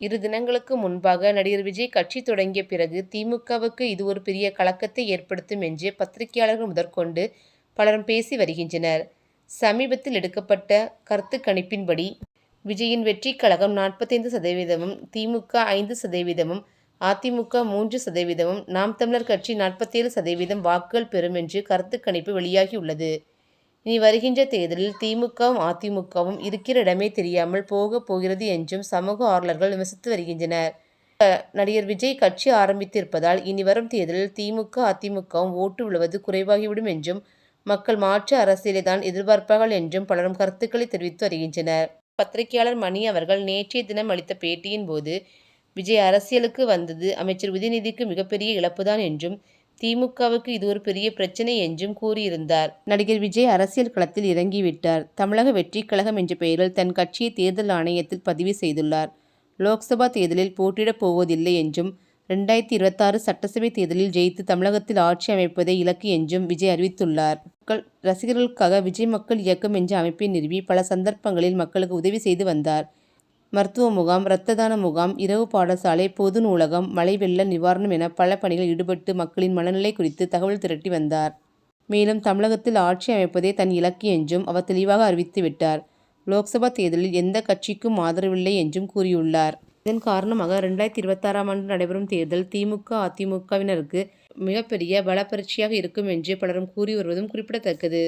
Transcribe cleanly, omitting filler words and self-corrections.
2 தினங்களுக்கு முன்பாக நடிகர் விஜய் கட்சி தொடங்கிய பிறகு திமுகவுக்கு இது ஒரு பெரிய கலக்கத்தை ஏற்படுத்தும் என்று பத்திரிகையாளர்கள் முதற்கொண்டு பலரும் பேசி வருகின்றனர். சமீபத்தில் எடுக்கப்பட்ட கருத்து கணிப்பின்படி விஜயின் வெற்றிக் கழகம் 45%, திமுக 5%, அதிமுக 3%, நாம் தமிழர் கட்சி 47% வாக்குகள் பெறும் என்று கருத்து கணிப்பு வெளியாகியுள்ளது. இனி வருகின்ற தேர்தலில் திமுகவும் அதிமுகவும் இருக்கிற இடமே தெரியாமல் போகப் போகிறது என்றும் சமூக ஆர்வலர்கள் விமர்சித்து வருகின்றனர். நடிகர் விஜய் கட்சி ஆரம்பித்திருப்பதால் இனி வரும் தேர்தலில் திமுக அதிமுகவும் ஓட்டு விழுவது குறைவாகிவிடும் என்றும் மக்கள் மாற்று அரசியலை தான் எதிர்பார்ப்பார்கள் என்றும் பலரும் கருத்துக்களை தெரிவித்து வருகின்றனர். பத்திரிகையாளர் மணி அவர்கள் நேற்றைய தினம் அளித்த பேட்டியின் போது விஜய் அரசியலுக்கு வந்தது அமைச்சர் உதயநிதிக்கு மிகப்பெரிய இழப்புதான் என்றும் திமுகவுக்கு இது ஒரு பெரிய பிரச்சனை என்றும் கூறியிருந்தார். நடிகர் விஜய் அரசியல் களத்தில் இறங்கிவிட்டார். தமிழக வெற்றிக் கழகம் என்ற பெயரில் தன் கட்சியை தேர்தல் ஆணையத்தில் பதிவு செய்துள்ளார். லோக்சபா தேர்தலில் போட்டியிடப் போவதில்லை என்றும் 2026 சட்டசபை தேர்தலில் ஜெயித்து தமிழகத்தில் ஆட்சி அமைப்பதே இலக்கு என்றும் விஜய் அறிவித்துள்ளார். ரசிகர்களுக்காக விஜய் மக்கள் இயக்கம் என்ற அமைப்பை நிறுவி பல சந்தர்ப்பங்களில் மக்களுக்கு உதவி செய்து வந்தார். மருத்துவ முகாம், இரத்த தான முகாம், இரவு பாடசாலை, பொது நூலகம், மழை வெள்ள நிவாரணம் என பல பணிகளில் ஈடுபட்டு மக்களின் மனநிலை குறித்து தகவல் திரட்டி வந்தார். மேலும் தமிழகத்தில் ஆட்சி அமைப்பதே தன் இலக்கு என்றும் அவர் தெளிவாக அறிவித்துவிட்டார். லோக்சபா தேர்தலில் எந்த கட்சிக்கும் ஆதரவில்லை என்றும் கூறியுள்ளார். இதன் காரணமாக 2026ஆம் ஆண்டு நடைபெறும் தேர்தல் திமுக அதிமுகவினருக்கு மிகப்பெரிய பலப்பரீட்சையாக இருக்கும் என்று பலரும் கூறி வருவதும் குறிப்பிடத்தக்கது.